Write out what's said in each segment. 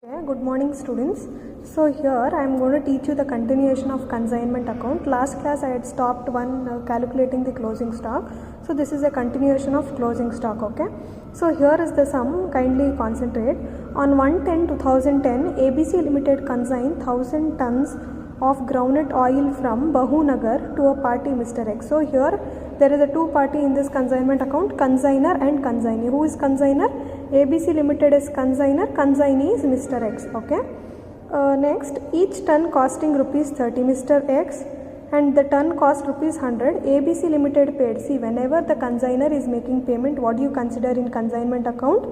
Okay, good morning students. So here I am going to teach you the continuation of consignment account. Last class I had stopped calculating the closing stock. So this is a continuation of closing stock. Okay. So here is the sum. Kindly concentrate. On 1/10/2010, ABC Limited consigned 1000 tons of groundnut oil from Bahunagar to a party Mr. X. So here there is a two party in this consignment account, consigner and consignee. Who is consigner? ABC Limited is consigner, consignee is Mr. X. Okay. Next, each ton costing rupees 30, Mr. X, and the ton cost rupees 100. ABC Limited paid. See, whenever the consigner is making payment, what do you consider in consignment account?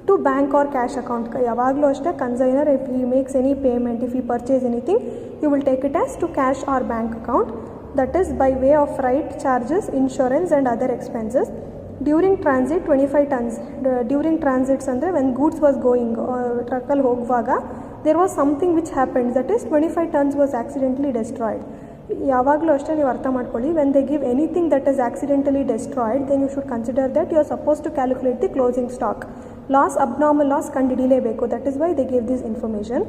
To bank or cash account. Yavaglo ashte consigner, if he makes any payment, if he purchase anything, you will take it as to cash or bank account. That is by way of freight charges, insurance and other expenses. During transit 25 tons. During transits andre when goods was going truck ಅಲ್ಲಿ ಹೋಗುವಾಗ there was something which happened, that is 25 tons was accidentally destroyed. ಯಾವಾಗಲೂ ಅಷ್ಟೇ ನೀವು ಅರ್ಥ ಮಾಡ್ಕೊಳ್ಳಿ, when they give anything that is accidentally destroyed, then you should consider that you are supposed to calculate the closing stock. Loss, abnormal loss ಕಂಡುಹಿಡಿಯಲೇಬೇಕು. That is why they gave this information.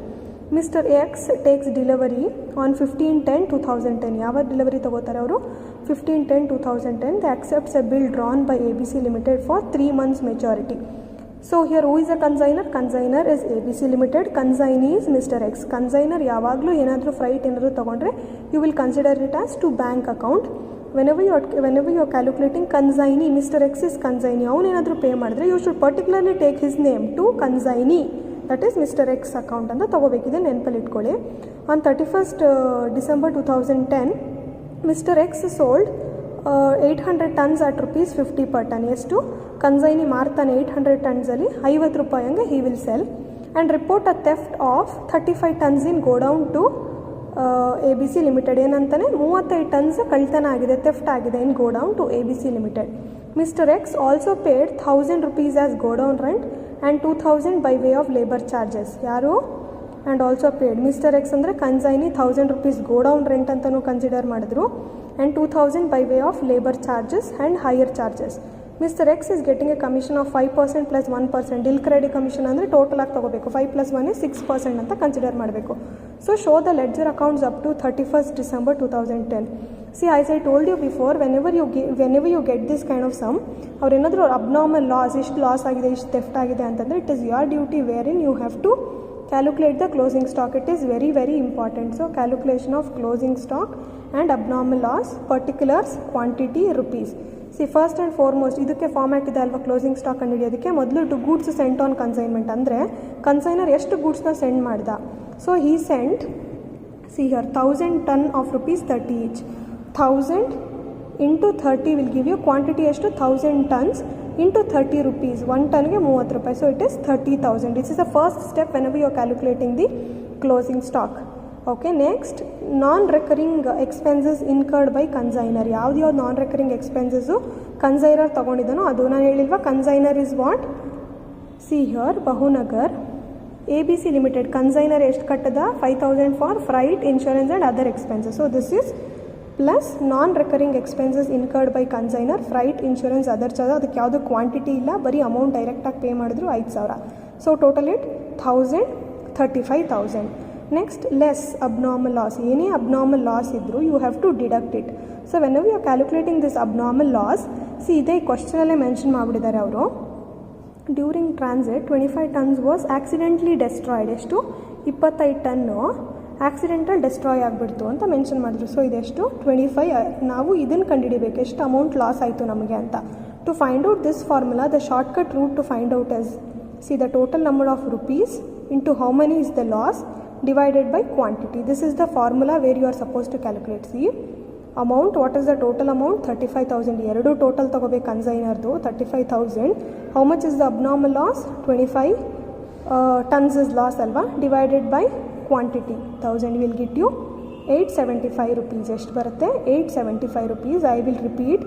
Mr. X takes delivery on 15/10/2010. ಯಾವ delivery ತಗೋತಾರೆ ಅವರು? 15/10/2010. They accepts a bill drawn by ABC Limited for 3 months maturity. So here who is a consigner? Consigner is ABC Limited. Consignee is Mr. X. Consigner ಯಾವಾಗಲೂ ಏನಾದರೂ freight ಏನಾದರೂ ತಗೊಂಡ್ರೆ you will consider it as to bank account. Whenever you are calculating consignee, Mr. X is consignee. ಅವನು ಏನಾದರೂ pay ಮಾಡಿದ್ರೆ you should particularly take his name to consignee. That is Mr. X account ಅಂತ ತಗೋಬೇಕಿದೆ, ನೆನಪಲ್ಲಿ ಇಟ್ಕೊಳ್ಳಿ. On 31st December 2010, Mr. X sold 800 tons at rupees 50 per ton. ಎಷ್ಟು? Consignee ಮಾರ್ತಾನೆ 800 tons ಅಲ್ಲಿ 50 ರೂಪಾಯಿ ಹಂಗೆ he will sell and report a theft of 35 tons in go down to ABC Limited. ಏನಂತಾನೆ 35 tons ಕಳ್ತನ ಆಗಿದೆ, theft ಆಗಿದೆ in go down to ABC Limited. Mr. X also paid 1000 rupees as go down rent and 2000 by way of labor charges. ಯಾರು? and also paid. Mr. X ಅಂದರೆ consignee 1000 rupees go down rent ಅಂತಲೂ consider ಮಾಡಿದ್ರು and 2000 by way of labor charges and higher charges. Mr. X is getting a commission of 5% plus 1%. Dill credit commission ಅಂದರೆ total ಆಗಿ ತಗೋಬೇಕು. 5 plus 1 is 6% ಅಂತ consider ಮಾಡಬೇಕು. So show the ledger accounts up to 31st December 2010. See, as I told you before, whenever you get this kind of sum, ಅವ್ರು ಏನಾದರೂ abnormal loss, ಇಷ್ಟು loss ಆಗಿದೆ, ಇಷ್ಟು ಥೆಫ್ಟ್ ಆಗಿದೆ ಅಂತಂದರೆ it is your duty wherein you have to calculate the closing stock. It is very very important. So calculation of closing stock and abnormal loss, particulars, quantity, rupees. See, first and foremost ಇದಕ್ಕೆ format ಇದೆ ಅಲ್ವಾ closing stock ಕಂಡುಹಿಡಿಯೋದಕ್ಕೆ. ಮೊದಲು to goods sent on consignment ಅಂದರೆ consignor ಎಷ್ಟು ಗೂಡ್ಸ್ನ send ಮಾಡ್ದ. So he sent, see here 1000 ton of rupees 30 each. 1000 into 30 will give you quantity ಎಷ್ಟು? 1000 tons into 30 rupees. 1 ಟನ್ಗೆ 30 ರೂಪಾಯಿ. So it is 30,000. This is the first step whenever you are calculating the closing stock. Okay, next, non-recurring expenses incurred by consigner. ಯಾವ್ದು non-recurring expenses consigner ತಗೊಂಡಿದ್ದಾನೋ ಅದು. ನಾನು ಹೇಳಿಲ್ವಾ consigner is what? See here, Bahunagar, ABC Limited, consigner ಎಷ್ಟು ಕಟ್ಟದ? 5000 for freight, insurance and other expenses. So this is plus non-recurring expenses incurred by consigner, freight, insurance, other charges. ಅದಕ್ಕೆ ಯಾವುದೋ quantity ಇಲ್ಲ, ಬರೀ amount ಡೈರೆಕ್ಟಾಗಿ ಪೇ ಮಾಡಿದ್ರು 5000. So total it 1000, 35,000. Next, less abnormal loss. ಏನೇ abnormal loss ಇದ್ದರೂ you have to deduct it. So when you are calculating this abnormal loss, see ಇದೇ ಕ್ವಶನಲ್ಲೇ ಮೆನ್ಷನ್ ಮಾಡಿಬಿಟ್ಟಿದ್ದಾರೆ ಅವರು. During transit 25 tons was accidentally destroyed. ಎಷ್ಟು? 25 ton accidental destroy ಆಗಿಬಿಡ್ತು ಅಂತ mention ಮಾಡಿದ್ರು. ಸೊ ಇದೆಷ್ಟು? 25. ನಾವು ಇದನ್ನು ಕಂಡುಹಿಡಿಬೇಕು, ಎಷ್ಟು ಅಮೌಂಟ್ ಲಾಸ್ ಆಯಿತು ನಮಗೆ ಅಂತ. To find out this formula, the shortcut route to find out is, see the total number of rupees into how many is the loss divided by quantity. This is the formula where you are supposed to calculate. See, amount, what is the total amount? 35,000. ಎರಡು total ತಗೋಬೇಕು ಕನ್ಸೈನರ್ದು 35,000. how much is the abnormal loss? 25 tons is loss ಅಲ್ವಾ, divided by quantity 1000 will get you 875 rupees. ಎಷ್ಟು ಬರುತ್ತೆ? 875 rupees. I will repeat,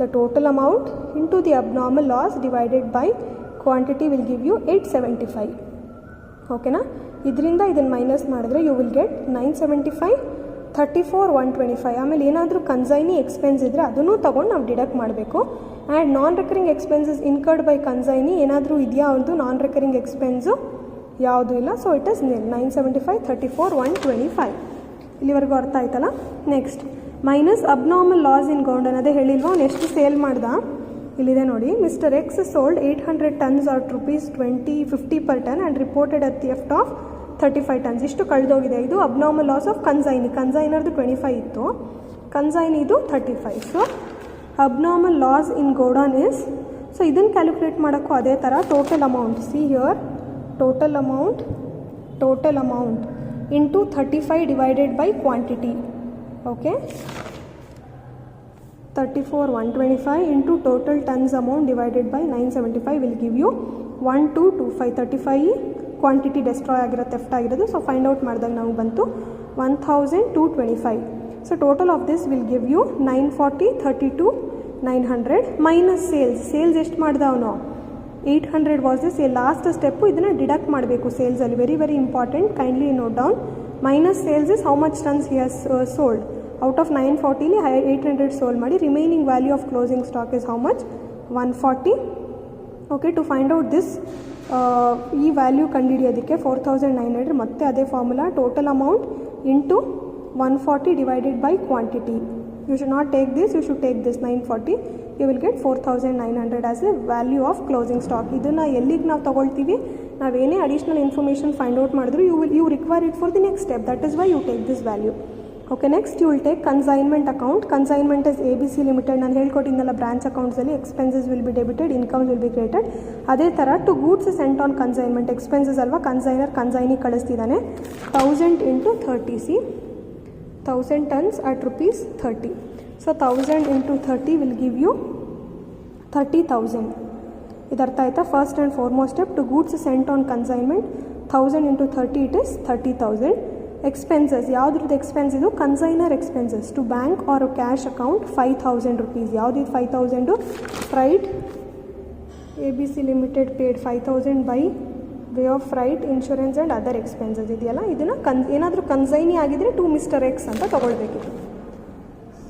the total amount into the abnormal loss divided by quantity will give you 875. ಓಕೆನಾ? ಇದರಿಂದ ಇದನ್ನು minus ಮಾಡಿದ್ರೆ you will get 975, 34, 125. ಆಮೇಲೆ ಏನಾದರೂ consignee expense ಇದ್ದರೆ ಅದನ್ನು ತೊಗೊಂಡು ನಾವು ಡಿಡಕ್ಟ್ ಮಾಡಬೇಕು. And non recurring expenses incurred by consignee ಏನಾದರೂ ಇದೆಯಾ ಅವ್ರದ್ದು ನಾನ್ ರೆಕರಿಂಗ್ ಎಕ್ಸ್ಪೆನ್ಸು? ಯಾವುದೂ ಇಲ್ಲ. ಸೊ ಇಟ್ ಇಸ್ ನಿಲ್. 975, 34, 125. ಇಲ್ಲಿವರೆಗೂ ಅರ್ಥ ಆಯ್ತಲ್ಲ. Next minus abnormal loss in ಗೌಡನ್. ಅದೇ ಹೇಳಿಲ್ವಾ ಅವ್ನು ಎಷ್ಟು ಸೇಲ್ ಮಾಡ್ದ, ಇಲ್ಲಿದೆ ನೋಡಿ. Mister X sold 800 tons at ₹50 per ton and reported a theft of 35 tons. ಇಷ್ಟು ಕಳೆದೋಗಿದೆ. ಇದು ಅಬ್ನಾರ್ಮಲ್ ಲಾಸ್ ಆಫ್ ಕನ್ಸೈನಿ. ಕನ್ಸೈನರ್ದು 25 ಇತ್ತು, ಕನ್ಸೈನಿದು 35. So abnormal loss in godown is, so ಇದನ್ನು ಕ್ಯಾಲ್ಕುಲೇಟ್ ಮಾಡೋಕ್ಕೂ ಅದೇ ಥರ total amount. See here total amount into 35 divided by quantity. Okay, 34,125 into total tons amount divided by 975 will give you 1225. 35 quantity destroy ಆಗಿರೋ theft ಆಗಿರೋದು. So find out ಮಾಡಿದಾಗ ನಾವು ಬಂತು 1225. So total of this will give you 940, 32, 900 minus sales ಎಷ್ಟು ಮಾಡ್ದ ಅವನು 800 was this. Last step ಇದನ್ನು deduct ಮಾಡಬೇಕು ಸೇಲ್ಸಲ್ಲಿ. Very very important, kindly note down. Minus sales is how much tons he has sold. Out of 940 800 sold ಮಾಡಿ. Remaining value of closing stock is how much 140. Okay, to find out this ಈ value ಕಂಡುಹಿಡಿಯೋದಕ್ಕೆ 4900 ಮತ್ತೆ ಅದೇ formula. Total amount into 140 divided by quantity. You should not take this, you should take this 940. You will get 4900 as a value of closing stock. ಇದನ್ನು ಎಲ್ಲಿಗೆ ನಾವು ತೊಗೊಳ್ತೀವಿ, ನಾವೇನೇ additional information find out ಮಾಡಿದ್ರು you require it for the next step. That is why you take this value. Okay, next you will take consignment account. Consignment is ABC limited. ನಾನು ಹೇಳ್ಕೊಟ್ಟಿದ್ದೆಲ್ಲ branch ಅಕೌಂಟ್ಸಲ್ಲಿ expenses will be debited, incomes will be created. ಅದೇ ಥರ to goods sent on consignment. Expenses ಅಲ್ವಾ, consignee ಕಳಿಸ್ತಿದ್ದಾನೆ. 1000 into 30. See 1000 tons at ₹30. So 1000 into 30 will give you 30,000. ಇದು ಅರ್ಥ ಆಯ್ತಾ? First and foremost step to goods sent on consignment. 1000 into 30 it is 30,000. Expenses ಯಾವುದ್ರದ್ದು expense ಇದು? Consignor expenses to bank or cash account ₹5,000. ಯಾವುದಿದು 5,000? Freight. ABC limited paid 5,000 by way of freight, insurance and other expenses ಇದೆಯಲ್ಲ, ಇದನ್ನು ಏನಾದರೂ consignee ಆಗಿದ್ದರೆ to mister X ಅಂತ ತೊಗೊಳ್ಬೇಕಿತ್ತು.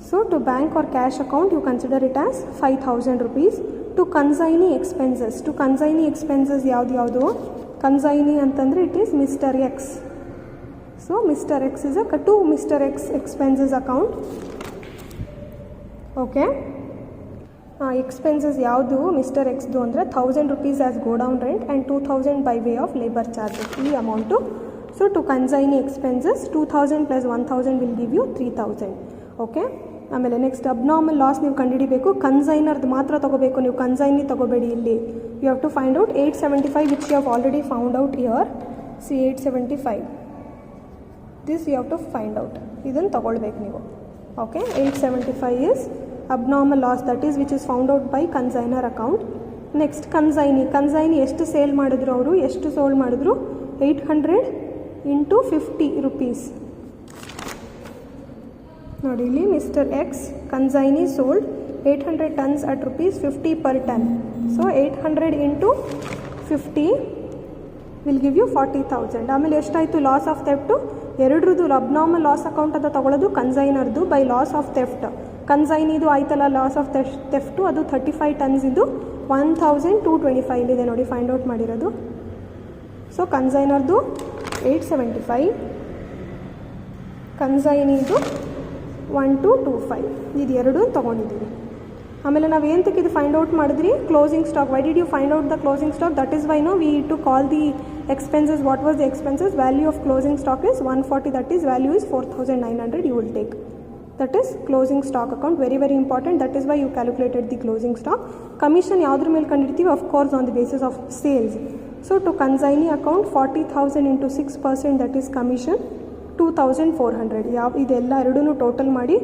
So to bank or cash account you consider it as ₹5,000. To consignee expenses. To consignee expenses ಯಾವುದು? Consignee ಅಂತಂದರೆ it is mister X. So mister X is to mister X expenses account. Okay, expenses ಯಾವುದು mister ಎಕ್ಸ್ದು ಅಂದರೆ ₹1,000 as godown rent and 2,000 by way of labour charges, ಈ amount. So to consignee expenses 2,000 + 1,000 will give you 3,000. Okay, ಆಮೇಲೆ next abnormal loss ನೀವು ಕಂಡುಹಿಡಿಬೇಕು. ಕನ್ಸೈನರ್ದು ಮಾತ್ರ ತೊಗೋಬೇಕು ನೀವು, ಕನ್ಸೈನಿ ತೊಗೋಬೇಡಿ ಇಲ್ಲಿ. You have to find out 875 which you have already found out here. See 875 this you have to find out. ಇದನ್ನು ತೊಗೊಳ್ಬೇಕು ನೀವು. Okay, 875 is abnormal loss, that is which is found out by consignor account. Next consignee ಎಷ್ಟು sale ಮಾಡಿದ್ರು ಅವರು, ಎಷ್ಟು sold ಮಾಡಿದ್ರು? 800 into 50 rupees. ನೋಡಿ ಇಲ್ಲಿ mister X consignee sold 800 tons at ₹50 per ton. So 800 into 50 will give you 40,000. ಆಮೇಲೆ ಎಷ್ಟಾಯಿತು loss of theft? ಎರಡರದ್ದು ಅಬ್ನಾರ್ಮಲ್ ಲಾಸ್ ಅಕೌಂಟ್ ಅಂತ ತೊಗೊಳ್ಳೋದು ಕನ್ಸೈನರ್ದು ಬೈ ಲಾಸ್ ಆಫ್ ಥೆಫ್ಟ್. ಕನ್ಸೈನಿದು ಆಯ್ತಲ್ಲ ಲಾಸ್ ಆಫ್ ಥೆಫ್ಟು, ಅದು 35 tons ಇದು 1,225 ಇಲ್ಲಿದೆ ನೋಡಿ ಫೈಂಡ್ ಔಟ್ ಮಾಡಿರೋದು. ಸೊ ಕನ್ಸೈನರ್ದು 875, ಕನ್ಸೈನಿದು 1225, ಇದು ಎರಡು ತೊಗೊಂಡಿದ್ದೀವಿ. ಆಮೇಲೆ ನಾವು ಏನಕ್ಕೆ ಇದು ಫೈಂಡ್ ಔಟ್ ಮಾಡಿದ್ರಿ? Closing stock. Why did you find out the closing stock? That is why no we to call the expenses. What was the expenses? Value of closing stock is 140, that is value is 4,900 you will take. That is closing stock account, very very important. That is why you calculated the closing stock. Commission ಯಾವ್ದ್ರ ಮೇಲೆ ಕಂಡಿಡ್ತೀವಿ? Of course on the basis of sales. So to consignee account 40,000 into 6%, that is commission 2,400. ಇದೆಲ್ಲ ಎರಡೂ total ಮಾಡಿ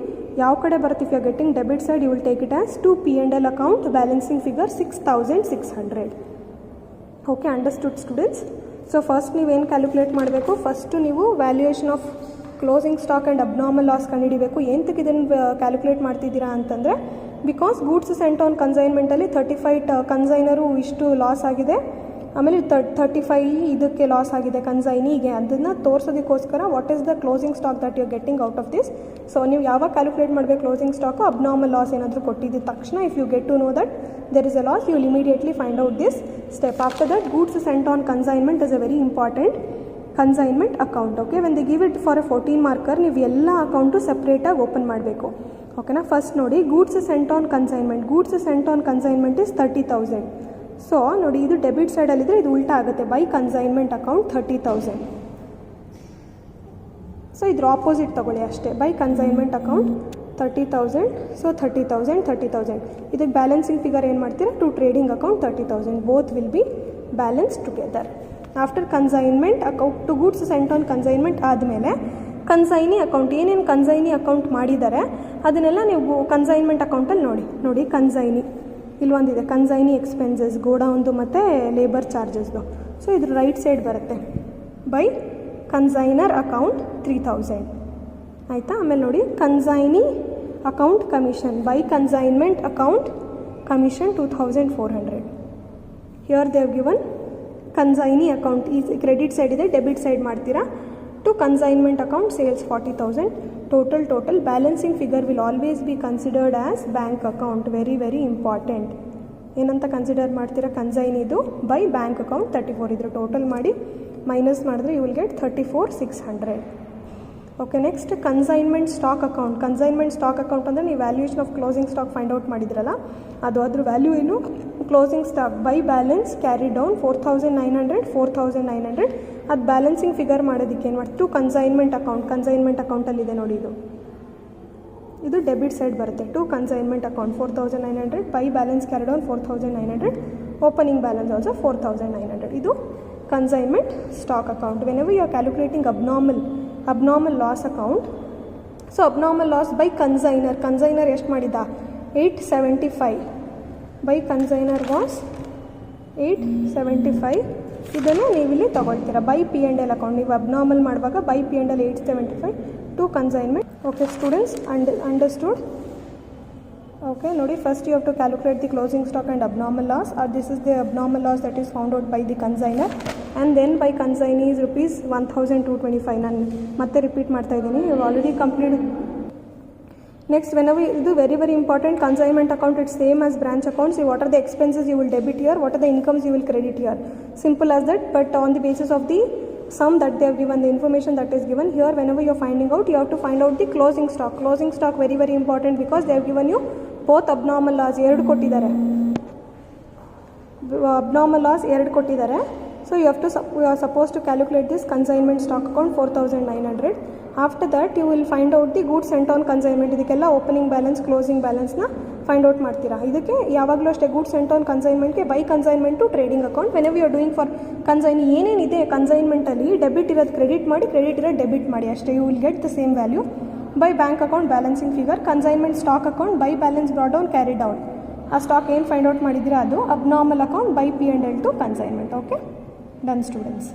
ಯಾವ ಕಡೆ ಬರುತ್ತೆ? If you are getting debit side you will take it as to P&L account, balancing figure 6,600. Okay, understood students? So first ನೀವೇನು calculate ಮಾಡಬೇಕು? First ನೀವು valuation of closing stock and abnormal loss ಕಂಡುಹಿಡಿಬೇಕು. ಏನಕ್ಕೆ ಇದನ್ನು ಕ್ಯಾಲ್ಕುಲೇಟ್ ಮಾಡ್ತಿದ್ದೀರಾ ಅಂತಂದರೆ, because goods sent on ಕನ್ಸೈನ್ಮೆಂಟಲ್ಲಿ 35 consignor ಇಷ್ಟು ಲಾಸ್ ಆಗಿದೆ, ಆಮೇಲೆ 35 ಇದಕ್ಕೆ ಲಾಸ್ ಆಗಿದೆ ಕನ್ಸೈನಿಗೆ, ಅದನ್ನು ತೋರಿಸೋದಕ್ಕೋಸ್ಕರ what is the closing stock that you getting out of this. So ನೀವು ಯಾವಾಗ ಕ್ಯಾಲ್ಕುಲೇಟ್ ಮಾಡಬೇಕು ಕ್ಲೋಸಿಂಗ್ ಸ್ಟಾಕು, ಅಬ್ನಾರ್ಮಲ್ ಲಾಸ್ ಏನಾದರೂ ಕೊಟ್ಟಿದ್ದ ತಕ್ಷಣ if you get to know that there is a loss, you will immediately find out this step. After that, goods sent on consignment is a very important consignment account. Okay, when they give it for a 14 marker, ನೀವು ಎಲ್ಲ account ಸಪ್ರೇಟಾಗಿ open ಮಾಡಬೇಕು. ಓಕೆನಾ. First ನೋಡಿ, goods sent on consignment. Goods sent on consignment is 30,000. So ನೋಡಿ, ಇದು debit ಸೈಡಲ್ಲಿದ್ದರೆ ಇದು ಉಲ್ಟಾ ಆಗುತ್ತೆ. By consignment account 30,000. ಸೊ ಇದ್ರ ಆಪೋಸಿಟ್ ತಗೊಳ್ಳಿ ಅಷ್ಟೇ. By consignment account 30,000. ಸೊ 30,000 ಇದಕ್ಕೆ ಬ್ಯಾಲೆನ್ಸಿಂಗ್ ಫಿಗರ್ ಏನು ಮಾಡ್ತೀರಾ, to trading account 30,000. Both will be balance together. After consignment account to goods sent on consignment ಆದಮೇಲೆ ಕನ್ಸೈನಿ ಅಕೌಂಟ್, ಏನೇನು ಕನ್ಸೈನಿ ಅಕೌಂಟ್ ಮಾಡಿದ್ದಾರೆ ಅದನ್ನೆಲ್ಲ ನೀವು ಕನ್ಸೈನ್ಮೆಂಟ್ ಅಕೌಂಟಲ್ಲಿ ನೋಡಿ ಕನ್ಸೈನಿ ಇಲ್ಲೊಂದಿದೆ, ಕನ್ಸೈನಿ ಎಕ್ಸ್ಪೆನ್ಸಸ್, ಗೋಡೌನ್ದು ಮತ್ತು ಲೇಬರ್ ಚಾರ್ಜಸ್ದು. ಸೊ ಇದ್ರ ರೈಟ್ ಸೈಡ್ ಬರುತ್ತೆ ಬೈ ಕನ್ಸೈನರ್ ಅಕೌಂಟ್ 3,000. ಆಯಿತಾ. ಆಮೇಲೆ ನೋಡಿ, consignee account commission. By consignment account commission 2,400. Here they have given consignee account is credit side ಇದೆ, ಡೆಬಿಟ್ ಸೈಡ್ ಮಾಡ್ತೀರಾ. To consignment account sales 40,000. Total balancing figure will always be considered as bank account. Very important. ಏನಂತ consider ಮಾಡ್ತೀರಾ, ಕನ್ಸೈನಿದು by bank account 34. ಇದ್ರ total ಮಾಡಿ minus ಮಾಡಿದ್ರೆ you will get 34,600. Okay. Next consignment stock account. Consignment stock account ಅಂದರೆ ನೀವು valuation of closing stock find out ಮಾಡಿದ್ರಲ್ಲ, ಅದು ಅದ್ರ ವ್ಯಾಲ್ಯೂ ಏನು, closing stock by balance carry down 4,900. ಅದು ಬ್ಯಾಲೆನ್ಸಿಂಗ್ ಫಿಗರ್ ಮಾಡೋದಕ್ಕೆ ಏನು ಮಾಡ್ತೀವಿ, ಟು ಕನ್ಸೈನ್ಮೆಂಟ್ ಅಕೌಂಟಲ್ಲಿದೆ ನೋಡಿ, ಇದು ಡೆಬಿಟ್ ಸೈಡ್ ಬರುತ್ತೆ. To consignment account 4,900. By balance carry down 4,900. Opening balance also 4,900. ಇದು consignment stock account. Whenever you are calculating abnormal loss account. So abnormal loss by consignor ಎಷ್ಟು ಮಾಡಿದ, 875. By consignor was 875. ಇದನ್ನು ನೀವು ಇಲ್ಲಿ ತೊಗೊಳ್ತೀರಾ ಬೈ P&L ಅಕೌಂಟ್. ನೀವು abnormal ಮಾಡುವಾಗ by P&L 875 to consignment. Okay students, understood. Okay ನೋಡಿ, first you have to calculate the closing stock and abnormal loss. This is the abnormal loss that is found out by the consignor. And then by consignee is ₹1,225. ನಾನು ಮತ್ತೆ repeat ಮಾಡ್ತಾ ಇದ್ದೀನಿ, you already complete. Next, whenever ಇದು very important. Consignment account it's same as branch accounts. What are the expenses you will debit here, what are the incomes you will credit here. Simple as that, but on the basis of the sum that they have given, the information that is given here, whenever you are finding out, you have to find out the closing stock. Closing stock very important because they have given you both abnormal loss 2 ಕೊಟ್ಟಿದ್ದಾರೆ. abnormal loss 2 ಕೊಟ್ಟಿದ್ದಾರೆ. So you are supposed to calculate this consignment stock account 4,900. After that you will find out the goods sent on consignment. ಇದಕ್ಕೆಲ್ಲ opening balance closing ಬ್ಯಾಲೆನ್ಸ್ನ find out ಮಾಡ್ತೀರಾ. ಇದಕ್ಕೆ ಯಾವಾಗಲೂ ಅಷ್ಟೇ goods sent on ಕನ್ಸೈನ್ಮೆಂಟ್ಗೆ by consignment to trading account. Whenever you are doing for consign ಏನೇನಿದೆ ಕನ್ಸೈನ್ಮೆಂಟಲ್ಲಿ debit ಇರೋದು ಕ್ರೆಡಿಟ್ ಮಾಡಿ, ಕ್ರೆಡಿಟ್ ಇರೋದು ಡೆಬಿಟ್ ಮಾಡಿ ಅಷ್ಟೇ. You will get the same value. By bank account balancing figure. Consignment stock account by balance brought down carry down. ಆ stock ಏನು find out ಮಾಡಿದ್ದೀರಾ ಅದು abnormal account by P&L to consignment. Okay, done students.